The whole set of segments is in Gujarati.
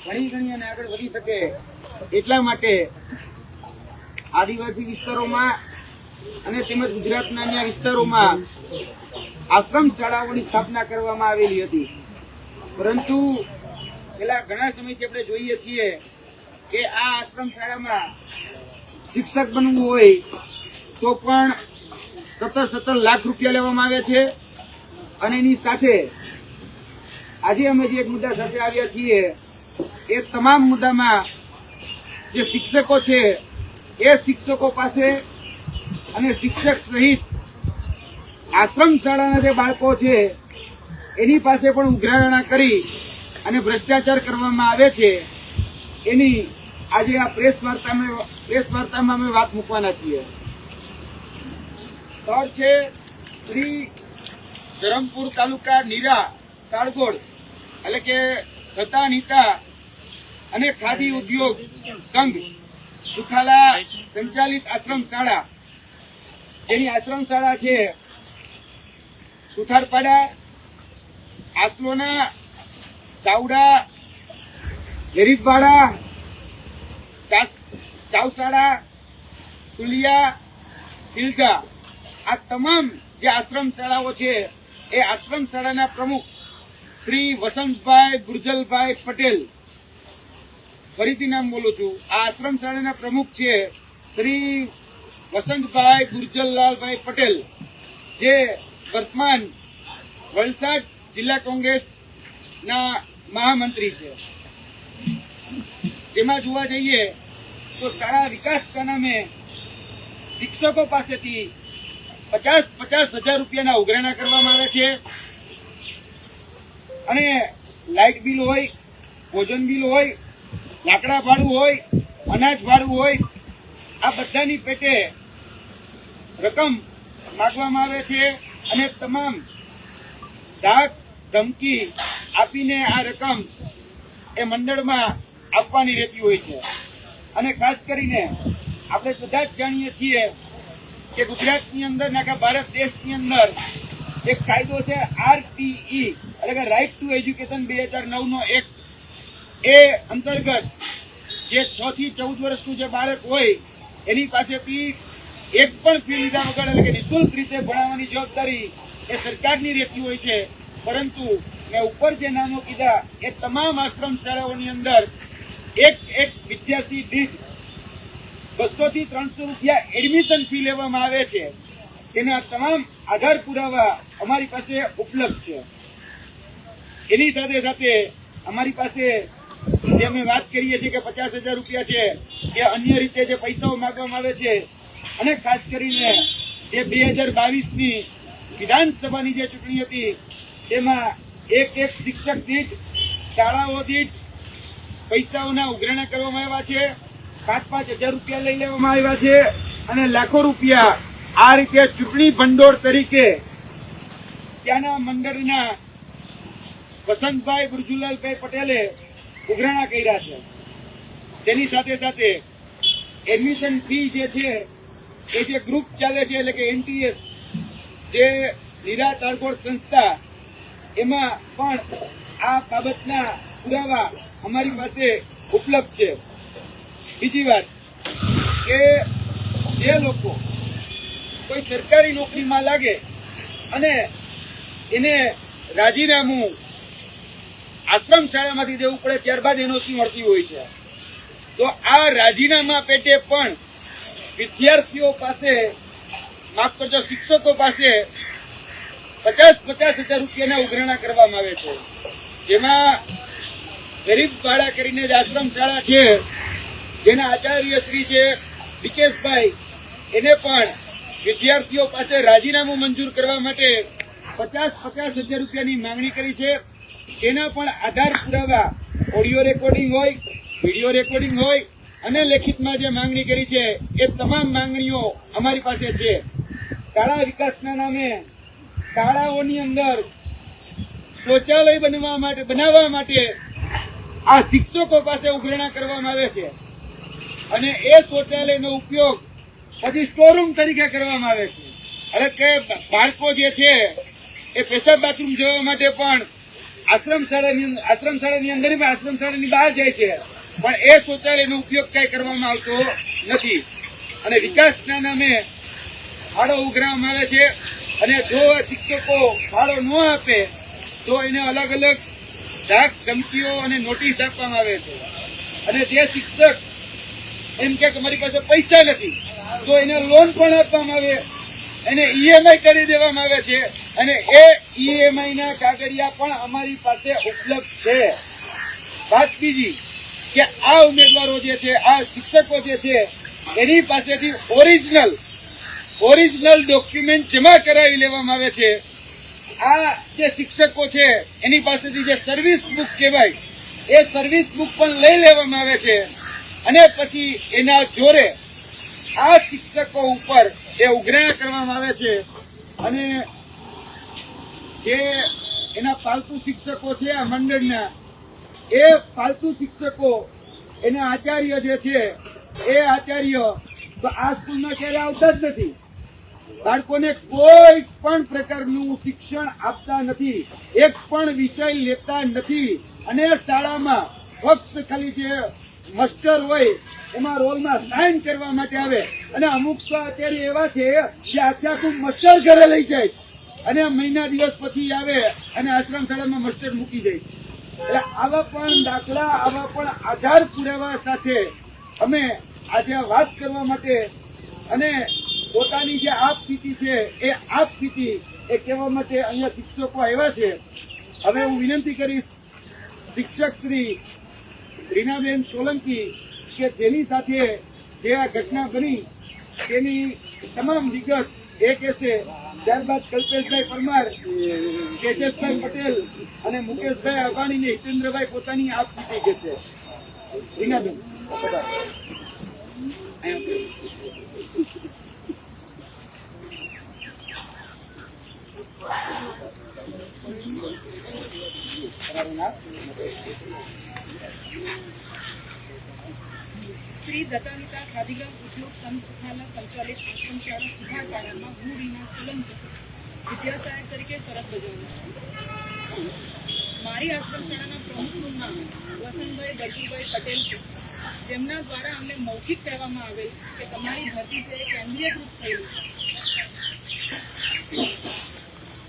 ઘણી અને આગળ વધી શકે એટલા માટે આદિવાસી વિસ્તારોમાં અને તેમજ ગુજરાતના અન્ય વિસ્તારોમાં આશ્રમ શાળાઓની સ્થાપના કરવામાં આવેલી હતી, પરંતુ છેલ્લા ઘણા સમયથી આપણે જોઈએ છીએ કે આ આશ્રમ શાળામાં શિક્ષક બનવું હોય તો પણ સતત લાખ રૂપિયા લેવામાં આવે છે। અને એની સાથે આજે અમે જે એક મુદ્દા સાથે આવ્યા છીએ એ તમામ મુદ્દામાં જે શિક્ષકો છે એ શિક્ષકો પાસે અને શિક્ષક સહિત આશ્રમ શાળાના જે બાળકો છે એની પાસે પણ ઉઘરાણા કરી અને ભ્રષ્ટાચાર કરવામાં આવે છે એની આજે આ પ્રેસ વાર્તામાં અમે વાત મૂકવાના છીએ। સ્થળ છે શ્રી ધરમપુર તાલુકા નીરા કાળગોળ એટલે કે ગતા નીતા અને ખાદી ઉદ્યોગ સંઘ સુખાલા સંચાલિત આશ્રમ શાળા, જેની આશ્રમ શાળા છે સુથારપાડા, આસલોના, સાવડા, ઝેરીફવાડા, ચાવસાડા, સુલિયા, સિલધા આ તમામ જે આશ્રમ શાળાઓ છે એ આશ્રમ શાળાના પ્રમુખ શ્રી વસંતભાઈ ગુર્જલભાઈ પટેલ, ફરીથી નામ બોલું છું, આ આશ્રમ શાળાના પ્રમુખ છે શ્રી વસંતભાઈ ગુર્જરલાલભાઈ પટેલ, જે વર્તમાન વલસાડ જિલ્લા કોંગ્રેસના મહામંત્રી છે। જેમાં જોવા જઈએ તો શાળા વિકાસના નામે શિક્ષકો પાસેથી 50,000 રૂપિયાના ઉઘરાણા કરવામાં આવે છે અને લાઇટ બિલ હોય, ભોજન બિલ હોય, લાકડા ભાડું હોય, અનાજ ભાડું હોય, આ બધાની પેટે રકમ માગવામાં આવે છે અને તમામ ધાક ધમકી આપીને આ રકમ એ મંડળમાં આપવાની રહેતી હોય છે। અને ખાસ કરીને આપણે બધા જ જાણીએ છીએ કે ગુજરાતની અંદર આખા ભારત દેશની અંદર એક કાયદો છે RTE એટલે કે રાઇટ ટુ એજ્યુકેશન 2009નો એક્ટ, એ અંતર્ગત જે 6 થી 14 વર્ષનું જે બાળક હોય એની પાસેથી એક પણ ફી લીધા વગર એટલે કે નિઃશુલ્ક રીતે ભણાવવાની જવાબદારી એ સરકારની રહેતી હોય છે। પરંતુ મેં ઉપર જે નામો કીધા એ તમામ આશ્રમ શાળાઓની અંદર એક વિદ્યાર્થી દીઠ 200 થી 300 રૂપિયા એડમિશન ફી લેવામાં આવે છે। તેના તમામ આધાર પુરાવા અમારી પાસે ઉપલબ્ધ છે। એની સાથે સાથે અમારી પાસે જે અમે વાત કરીએ છીએ કે 50,000 રૂપિયા છે એ અન્ય રીતે જે પૈસાઓ માંગવામાં આવે છે અને ખાસ કરીને જે 2022ની વિધાનસભાની જે ચૂંટણી હતી તેમાં એક શિક્ષક દીઠ શાળાઓ દીઠ પૈસાઓના ઉઘરાણા કરવામાં આવ્યા છે, 5,000 રૂપિયા લઈ લેવામાં આવ્યા છે અને લાખો રૂપિયા આ રીતે ચૂંટણી ભંડોળ તરીકે ત્યાંના મંડળના વસંતભાઈ ગુર્જરલાલભાઈ પટેલે ઉઘરાણા કર્યા છે। તેની સાથે સાથે એડમિશન ફી જે છે એ જે ગ્રુપ ચાલે છે એટલે કે NTS જે નીરા તાળગોળ સંસ્થા, એમાં પણ આ બાબતના પુરાવા અમારી પાસે ઉપલબ્ધ છે। બીજી વાત કે જે લોકો કોઈ સરકારી નોકરીમાં લાગે અને એને રાજીનામું આશ્રમ શાળામાંથી દેવું પડે ત્યારબાદ NOC મળતી હોય છે, તો આ રાજીનામા પેટે પણ વિદ્યાર્થીઓ પાસે માફ કરજો શિક્ષકો પાસે 50,000 રૂપિયાના ઉઘરાણા કરવામાં આવે છે। જેમાં ગરીબવાડા કરીને જ આશ્રમ શાળા છે જેના આચાર્ય શ્રી છે વિકેશભાઈ, એને પણ વિદ્યાર્થીઓ પાસે રાજીનામું મંજૂર કરવા માટે 50,000 રૂપિયાની માંગણી કરી છે। તેના પણ આધાર પુરાવા ઓડિયો રેકોર્ડિંગ હોય, વિડીયો રેકોર્ડિંગ હોય અને લેખિતમાં જે માંગણી કરી છે એ તમામ માંગણીઓ અમારી પાસે છે। શાળા વિકાસના નામે શાળાઓની અંદર શૌચાલય બનાવવા માટે આ શિક્ષકો પાસે ઉઘરાણા કરવામાં આવે છે અને એ શૌચાલયનો ઉપયોગ પછી સ્ટોરરૂમ તરીકે કરવામાં આવે છે। એટલે કે બાળકો જે છે એ પેશાબ બાથરૂમ જવા માટે પણ આશ્રમ શાળાની અંદર આશ્રમ શાળાની બહાર જાય છે, પણ એ શૌચાલયનો ઉપયોગ કઈ કરવામાં આવતો નથી અને વિકાસના નામે ફાળો ઉઘરાવવામાં આવે છે. અને જો શિક્ષકો ફાળો ન આપે તો એને અલગ અલગ ધાક ધમકીઓ અને નોટિસ આપવામાં આવે છે. અને જે શિક્ષક એમ કે મારી પાસે પૈસા નથી તો એને લોન પણ આપવામાં આવે, એને EMI કરી દેવામાં આવે છે અને એ EMI ના કાગળિયા પણ અમારી પાસે ઉપલબ્ધ છે. વાત બીજી કે આ ઉમેદવારો જે છે, આ શિક્ષકો જે છે, એની પાસેથી ઓરિજિનલ ડોક્યુમેન્ટ જમા કરાવી લેવામાં આવે છે. આ જે શિક્ષકો છે એની પાસેથી જે સર્વિસ બુક કહેવાય એ સર્વિસ બુક પણ લઈ લેવામાં આવે છે અને પછી એના જોરે આ શિક્ષકો ઉપર એ ઉઘરાણા કરવામાં આવે છે. અને જે એના પાલતુ શિક્ષકો છે આ મંડળના, એ પાલતુ શિક્ષકો એના આચાર્ય જે છે એ આચાર્ય તો આ સ્કૂલમાં ક્યારે આવતા જ નથી, બાળકોને કોઈ પણ પ્રકારનું શિક્ષણ આપતા નથી, એક પણ વિષય લેતા નથી અને શાળામાં ફક્ત ખાલી જે માસ્ટર હોય એમાં રોલમાં સાઇન કરવા માટે આવે. અને અમુક તો આચાર્ય એવા છે કે આખું માસ્ટર ઘરે લઈ જાય છે અને મહિના દિવસ પછી આવે અને આશ્રમ શાળામાં માસ્ટર મૂકી જાય છે. એટલે આવા પણ દાખલા, આવા પણ આધાર પુરાવા સાથે અમે આજે વાત કરવા માટે અને પોતાની જે આપવીતી છે એ આપવીતી એ કહેવા માટે અહીંયા શિક્ષકો આવ્યા છે. હવે હું વિનંતી કરીશ શિક્ષક શ્રી રીનાબેન સોલંકી કે જેની સાથે જે આ ઘટના બની તેની તમામ વિગત એ કહેશે. ત્યારબાદ કલ્પેશભાઈ પરમાર, તેજસભાઈ પટેલ અને મુકેશભાઈ અબાણી ને હિતેન્દ્રભાઈ પોતાની આપવીતી કહેશે. રીનાબેન શ્રી દત્તાનિતા ખાદીગ્રામ ઉદ્યોગ સંઘ સુખાના સંચાલિત આશ્રમ શાળા સુધારપાડામાં હું રીના સોલંકી વિદ્યાસહાયક તરીકે ફરજ બજાવું છું. મારી આશ્રમ શાળાના પ્રમુખનું નામ વસંતભાઈ બચુભાઈ પટેલ છે, જેમના દ્વારા અમને મૌખિક કહેવામાં આવેલ કે તમારી ભરતી છે એ કેન્દ્રીયકૃત થયેલી છે,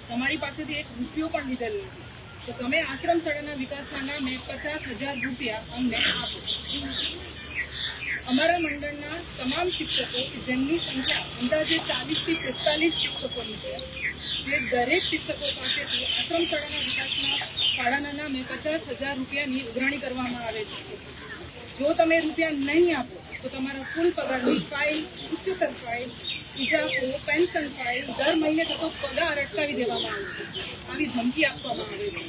તમારી પાસેથી એક રૂપિયો પણ લીધેલો નથી, તો તમે આશ્રમ શાળાના વિકાસના નામે 50,000 રૂપિયા અમને આપો. અમારા મંડળના તમામ શિક્ષકો કે જેમની સંખ્યા અંદાજે 40 થી 45 શિક્ષકોની છે, જે દરેક શિક્ષકો પાસેથી આશ્રમ શાળાના વિકાસના ફાળાના નામે 50,000 રૂપિયાની ઉઘરાણી કરવામાં આવે છે. જો તમે રૂપિયા નહીં આપો તો તમારા ફૂલ પગારની ફાઇલ, ઉચ્ચતર ફાઇલ, ઇજાફો, પેન્શન ફાઇલ, દર મહિને થતો પગાર અટકાવી દેવામાં આવશે, આવી ધમકી આપવામાં આવે છે.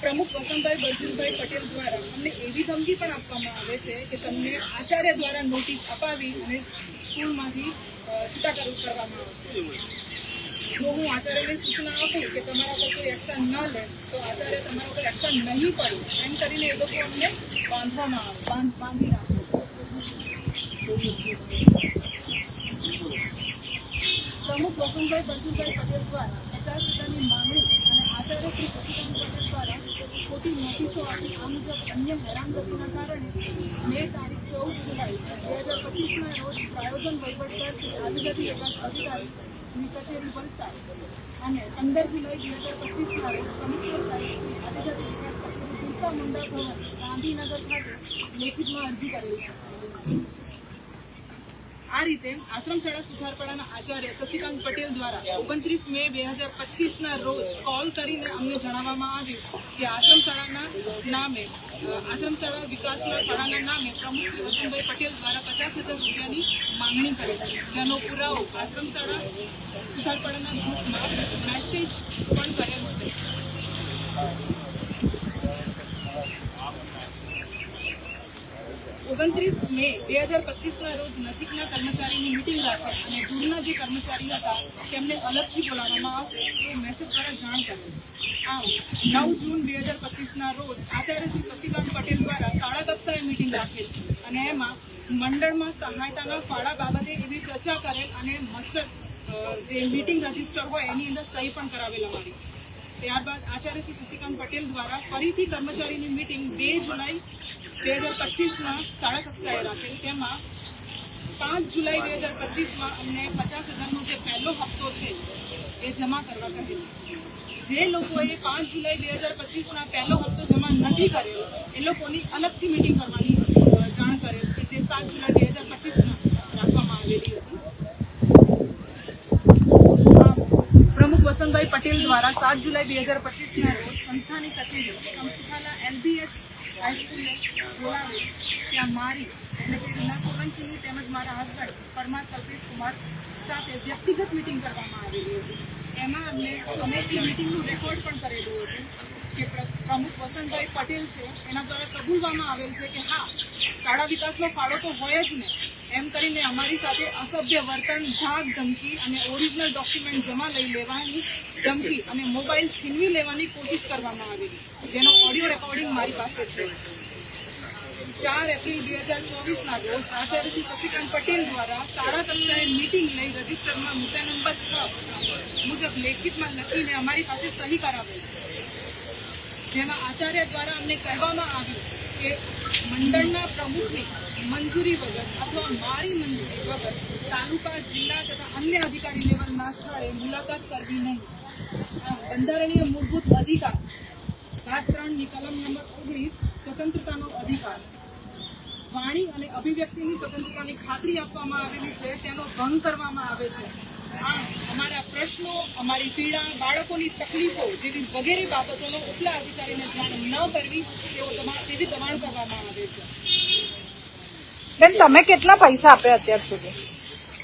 પ્રમુખ વસંતભાઈ બળજીભાઈ પટેલ દ્વારા અમને એવી ધમકી પણ આપવામાં આવે છે કે તમને આચાર્ય દ્વારા નોટિસ અપાવી અને સ્કૂલમાંથી છૂટા કરવામાં આવશે. જો હું આચાર્યને સૂચના આપું કે તમારા પર કોઈ એક્શન ન લે તો આચાર્ય તમારા પર એક્શન નહીં પડે એમ કરીને એ લોકો અમને બાંધી રાખે. પ્રમુખ વસંતભાઈ બળજીભાઈ પટેલ દ્વારા 50,000ની માંગણી અને આચાર્ય શ્રી શશિકાંત પટેલ દ્વારા ખોટી નોટિસો આપી આ મુજબ અન્ય હેરાનગતિના કારણે મે તારીખ 14 જુલાઈ 2025ના રોજ આયોજન વહીવટદાર શ્રી આદિજાતિ વિકાસ અધિકારીની કચેરી વલસાડ અને 15 જુલાઈ 2025ના રોજ કમિશનર સાહેબ શ્રી આદિજાતિ વિકાસ કચેરી બિરસા મુંડા ભવન ગાંધીનગર ખાતે લેખિતમાં અરજી કરેલી છે. આ રીતે આશ્રમ શાળા સુધારપાડાના આચાર્ય શશિકાંત પટેલ દ્વારા 29 મે 2025ના રોજ કોલ કરીને અમને જણાવવામાં આવ્યું કે આશ્રમ શાળાના નામે આશ્રમ શાળા વિકાસના ફાળાના નામે પ્રમુખ શ્રી વસંતભાઈ પટેલ દ્વારા 50,000 રૂપિયાની માંગણી કરે છે, જેનો પુરાવો આશ્રમ શાળા સુધારપાડાના ગ્રુપમાં મેસેજ પણ કરેલ છે. 29 મે 2025ના રોજ નજીકના કર્મચારીની મિટિંગ રાખે અને દૂરના જે કર્મચારી હતા તેમને અલગથી બોલાવવામાં આવશે એવું મેસેજ દ્વારા જાણ કરેલ. આમ 9 જૂન 2025ના રોજ આચાર્ય શ્રી શશિકાંત પટેલ દ્વારા શાળા કક્ષાએ મિટિંગ રાખેલ અને એમાં મંડળમાં સહાયતાના ફાળા બાબતે એવી ચર્ચા કરેલ અને માસ્ટર જે મિટિંગ રજીસ્ટર હોય એની અંદર સહી પણ કરાવેલ અમારી. ત્યારબાદ આચાર્ય શ્રી શશિકાંત પટેલ દ્વારા ફરીથી કર્મચારીની મીટિંગ 2 જુલાઈ 2025 શાળા કક્ષાએ રાખેલ. તેમાં 5 જુલાઈ 2025 અમને 50,000નો જે પહેલો હપ્તો છે એ જમા કરવા કહેલું. જે લોકોએ 5 જુલાઈ 2025 પહેલો હપ્તો જમા નથી કર્યો એ લોકોની અલગથી મીટિંગ કરવાની જાણ કરેલ કે જે 7 જુલાઈ 2025 રાખવામાં આવેલી હતી. પ્રમુખ વસંતભાઈ પટેલ દ્વારા 7 જુલાઈ 2025 રોજ સંસ્થાની કચેરી કંસુખાલા LBS હાઈસ્કૂલને બોલાવી ત્યાં મારી એટલે કે રીના સોલંકીની તેમજ મારા હસબન્ડ પરમાર કલ્પેશ કુમાર સાથે વ્યક્તિગત મીટિંગ કરવામાં આવેલી હતી. એમાં અમે એ મીટિંગનું રેકોર્ડ પણ કરેલું હતું કે પ્રમુખ વસંતભાઈ પટેલ છે એના દ્વારા કબૂલવામાં આવેલ છે કે હા શાળા વિકાસનો ફાળો તો હોય જ ને એમ કરીને અમારી સાથે અસભ્ય વર્તન, ધાક ધમકી અને ઓરિજિનલ ડોક્યુમેન્ટ જમા લઈ લેવાની ધમકી અને મોબાઈલ છીનવી લેવાની કોશિશ કરવામાં આવેલી, જેનો ઓડિયો રેકોર્ડિંગ મારી પાસે છે. 4 એપ્રિલ 2024 રોજ આચાર્ય શ્રી શશિકાંત પટેલ દ્વારા શાળા કક્ષાએ મીટિંગ લઈ રજિસ્ટરમાં મુદ્દા નંબર 6 મુજબ લેખિતમાં લખીને અમારી પાસે સહી કરાવેલ, જેમાં આચાર્ય દ્વારા અમને કહેવામાં આવ્યું કે મંડળના પ્રમુખની મંજૂરી વગર અથવા મારી મંજૂરી વગર તાલુકા, જિલ્લા તથા અન્ય અધિકારી લેવલના સ્થળે મુલાકાત કરવી નહીં. બંધારણીય મૂળભૂત અધિકાર ભાગ 3 ની કલમ નંબર 19 સ્વતંત્રતાનો અધિકાર, વાણી અને અભિવ્યક્તિની સ્વતંત્રતાની ખાતરી આપવામાં આવેલી છે તેનો ભંગ કરવામાં આવે છે. અમારા પ્રશ્નો, અમારી પીડા, બાળકોની તકલીફો જેવી વગેરે બાબતોનો ઉપલા અધિકારીને જાણ ન કરવી તેવી દબાણ કરવામાં આવે છે. બેન, તમે કેટલા પૈસા આપ્યા અત્યાર સુધી?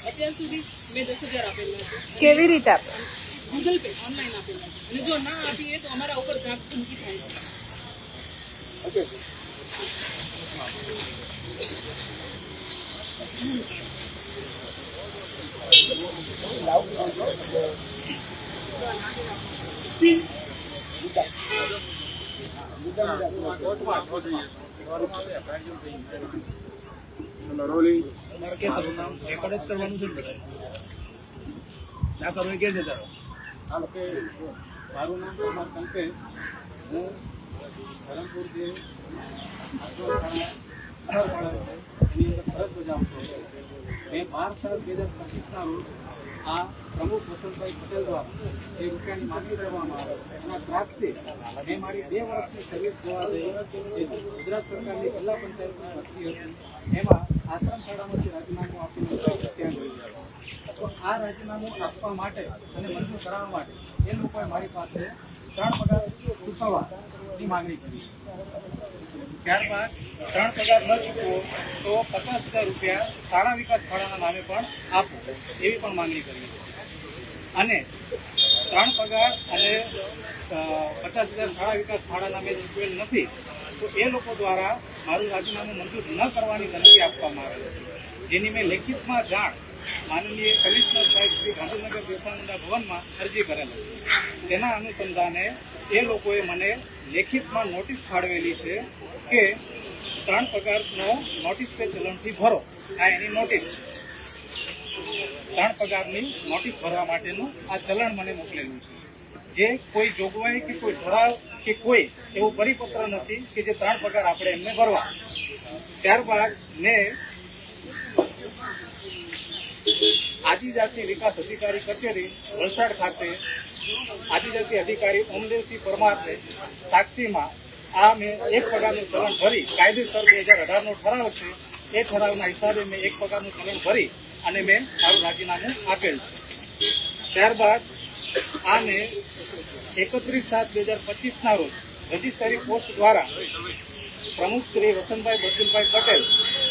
અત્યાર સુધી મેં 10,000 આપેલા છે. કેવી રીતે આપ્યા? ગૂગલ પે ઓનલાઈન આપેલા છે અને જો ના આપીએ તો અમારા ઉપર ધાક ધમકી થાય છે. ઓકે. તમારે કે કરવાનું રેકોર્ડ જ કરવાનું છે ને ના કરવું કે છે તારો હાલો કે મારું નામ છે કલ્પેશ. હું ધરમપુર જે એની અંદર ફરજ બજાવું છું. મેં 12/7/2025 રોજ આ પ્રમુખ વસંતભાઈ પટેલ દ્વારા જે રૂપિયાની માંગણી કરવામાં આવે એના ત્રાસથી મેં મારી 2 વર્ષની સર્વિસ જવા દઈ જે ગુજરાત સરકારની જિલ્લા પંચાયતની ભરતી હતી એમાં આશ્રમ શાળામાંથી રાજીનામું આપીને ત્યાં ગઈ. તો આ રાજીનામું આપવા માટે અને મંજૂર કરાવવા માટે એ લોકોએ મારી પાસે 3 પગાર ચૂકવવાની માંગણી કરી. ત્યારબાદ 3 પગાર ન ચૂકવો તો 50,000 રૂપિયા શાળા વિકાસ ફાળાના નામે પણ આપો એવી પણ માંગણી કરી. અને 3 પગાર અને 50,000 શાળા વિકાસ ફાળા નામે ચૂકવેલ નથી તો એ લોકો દ્વારા મારું રાજીનામું મંજૂર ન કરવાની ધમકી આપવામાં આવેલ છે, જેની મેં લેખિતમાં જાણ માનનીય કમિશનર સાહેબ શ્રી ગાંધીનગર બિરસા ભવનમાં અરજી કરેલ હતી. તેના અનુસંધાને એ લોકોએ મને લેખિતમાં નોટિસ ફાળવેલી છે કે 3 પગારનો નોટિસ પે ચલણથી ભરો. આ એની નોટિસ છે. 3 પગારની નોટિસ ભરવા માટેનું આ ચલણ મને મોકલેલું છે, જે કોઈ જોગવાઈ કે કોઈ ઠરાવ કે કોઈ એવું પરિપત્ર નથી કે જે 3 પગાર આપણે એમને ભરવા. ત્યારબાદ મેં આદિજાતિ વિકાસ અધિકારી કચેરી વલસાડ ખાતે આદિજાતિ અધિકારી ઓમદેવસિંહ પરમારને સાક્ષીમાં આ મેં 1 પગારનું ચલણ ભરી કાયદેસર 2018નો ઠરાવ છે એ ઠરાવના હિસાબે મેં 1 પગારનું ચલણ ભરી અને મેં મારું રાજીનામું આપેલ છે. ત્યારબાદ આ મેં 31/7/2025 રોજ રજિસ્ટરી પોસ્ટ દ્વારા પ્રમુખ શ્રી વસંતભાઈ બચુલભાઈ પટેલ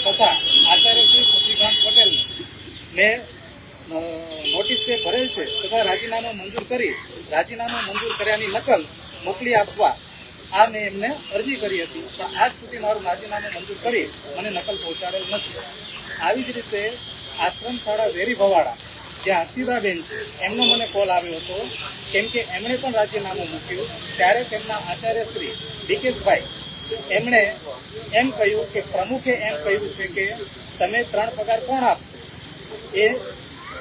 તથા આચાર્ય શ્રી શશિકાંત પટેલને મેં નોટિસ પે ભરેલ છે તથા રાજીનામું મંજૂર કરી રાજીનામું મંજૂર કર્યાની નકલ મોકલી આપવા આ મેં એમને અરજી કરી હતી, પણ આજ સુધી મારું રાજીનામું મંજૂર કરી મને નકલ પહોંચાડેલ નથી. આવી જ રીતે આશ્રમ શાળા વેરી ભવાડા જે હર્ષિદાબેન છે એમનો મને કોલ આવ્યો હતો, કેમ કે એમણે પણ રાજીનામું મૂક્યું ત્યારે તેમના આચાર્ય શ્રી વિકેશભાઈ એમણે એમ કહ્યું કે પ્રમુખે એમ કહ્યું છે કે તમે 3 પગાર કોણ આપશે. એ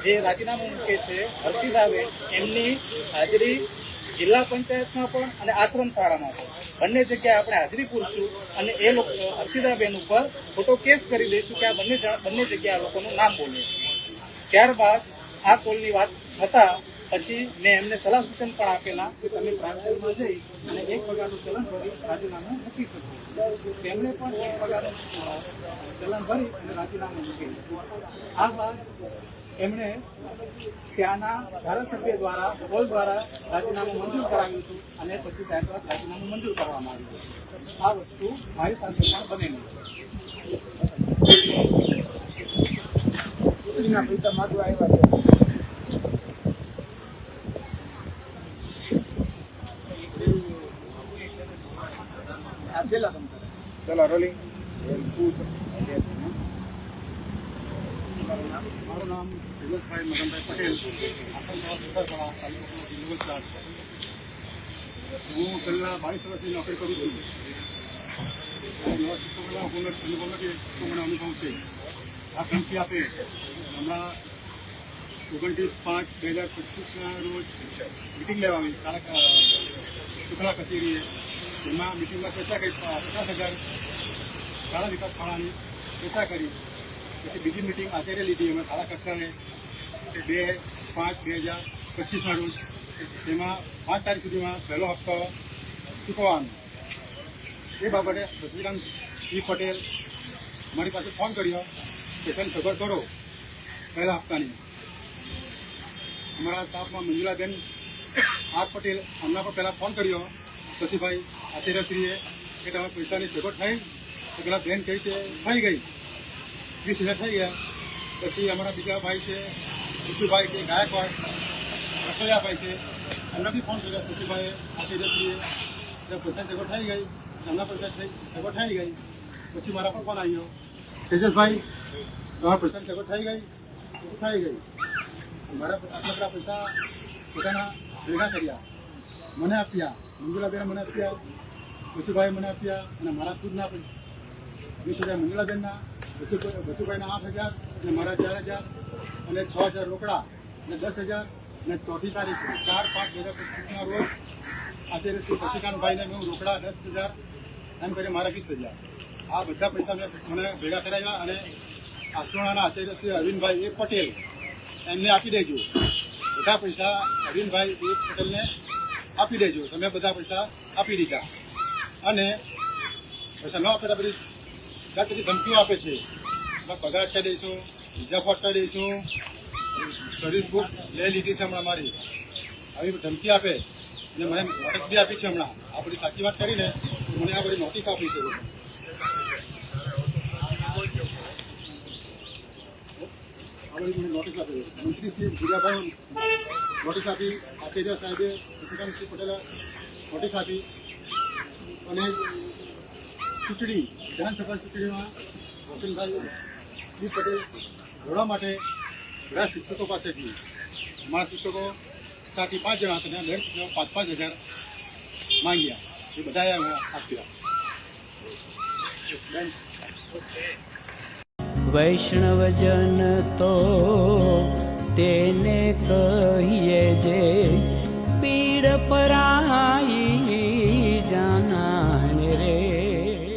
જે રાજીનામું મૂકે છે હર્ષિદાબેન એમની હાજરી જિલ્લા પંચાયતમાં પણ અને આશ્રમ શાળામાં પણ બંને જગ્યાએ આપણે હાજરી પૂરશું અને એ લોકો હર્ષિદાબેન ઉપર ખોટો કેસ કરી દઈશું કે આ બંને જગ્યાએ આ લોકોનું નામ બોલે છે. ત્યારબાદ આ કોલની વાત થતા પછી મેં એમને સલાહ સૂચન પણ આપેલા કે તમે પ્રાંતમાં જઈ અને 1 પગારનું ચલણ ભરી રાજીનામું મૂકી શકો. તેમણે પણ 1 પગારનું ચલણ ભરી અને રાજીનામું મૂકેલું. આ બાદ એમણે ત્યાંના ધારાસભ્ય દ્વારા કોલ દ્વારા રાજીનામું મંજૂર કરાવ્યું હતું અને પછી ત્યારબાદ રાજીનામું મંજૂર કરવામાં આવ્યું. આ વસ્તુ મારી સાથે પણ બનેલી. ચૂંટણીના પૈસા માંગવા આવ્યા છે. આ છેલ્લા તમે ચલો રોલિંગ. મારું નામ વિજયભાઈ મદનભાઈ પટેલ, આસનસોડા સુતારપાડા, તાલુકો જિલ્લો વલસાડ. હું છેલ્લા 22 વર્ષથી નોકરી કરું છું. નવા શિક્ષકોના અનુભવ નથી તો મને અનુભવ છે. આ ધમકી આપે હમણાં 29/5/2025ના રોજ મિટિંગ લેવાની શુક્લા કચેરીએ. એમાં મિટિંગમાં ચર્ચા કરી 50,000 શાળા વિકાસ ફાળાની ચર્ચા કરી. પછી બીજી મિટિંગ આચાર્ય લીધી એમાં શાળા કક્ષાએ 2/5/2025ના રોજ. તેમાં 5 તારીખ સુધીમાં પહેલો હપ્તો ચૂકવવાનો. એ બાબતે શશિકાંત સી પટેલ મારી પાસે ફોન કર્યો, પૈસાની સગવડ કરો પહેલા હપ્તાની. અમારા સ્ટાફમાં મંજુલાબેન આર પટેલ અમના પર પહેલાં ફોન કર્યો શશીભાઈ આચાર્યશ્રીએ કે તમે પૈસાની સગવડ થઈ તો પેલા બેન કહી છે થઈ ગઈ, 20,000 થઈ ગયા. પછી અમારા બીજા ભાઈ છે ઈશુભાઈ કે ગાયકવાડ રસોઈયાભાઈ છે, એમને બી ફોન કર્યો શશીભાઈએ આચાર્યશ્રીએ પૈસા સગવડ થઈ ગઈ, એમના પૈસા સગવડ થઈ ગઈ. પછી મારા પણ ફોન આવ્યો તેજસભાઈ તમારા પૈસાની સગવડ થઈ ગઈ મારા આટલા બધા પૈસા પોતાના ભેગા કર્યા, મને આપ્યા, મંજુલાબેન મને આપ્યા, બચુભાઈ મને આપ્યા અને મારા ખુદના 20,000 મંજુલાબેનના, બચુભાઈના 8,000 અને મારા 4,000 અને 6,000 રોકડા અને 10,000 અને 4ઠી તારીખ 4/5/2025ના રોજ આચાર્ય શ્રી શશિકાંતભાઈને મેં રોકડા 10,000 એમ કરી મારા 20,000 આ બધા પૈસા મેં મને ભેગા કરાવ્યા અને આસરોણાના આચાર્ય શ્રી અરવિંદભાઈ એ પટેલ એમને આપી દેજો. બધા પૈસા અરવિંદભાઈ એ પટેલને આપી દેજો. તમે બધા પૈસા આપી દીધા અને પૈસા ન આપે તો બધી જાતની ધમકીઓ આપે છે. પગાર અટકાવી દઈશું, વિઝા અટકાવી દઈશું, સર્વિસ બુક લઈ લીધી છે હમણાં મારી, આવી ધમકી આપે અને મને નોટિસ બી આપી છે હમણાં. આ બધી સાચી વાત કરીને મને આ બધી નોટિસ આપી છે. મને નોટિસ આપી મંત્રી શ્રી ભૂરાભાઈ નોટિસ આપી, આચાર્ય સાહેબે શશિકાંતસિંહ પટેલે નોટિસ આપી અને ચૂંટણી વિધાનસભા ચૂંટણીમાં રોશનભાઈ સી પટેલ લડવા માટે બધા શિક્ષકો પાસેથી અમારા શિક્ષકો 4 થી 5 જણા હતા, દરેક શિક્ષકો 5,000 માંગ્યા. એ બધાએ આપ્યા. વૈષ્ણવજન તો તેને કહીએ જે પીડ પરાઈ.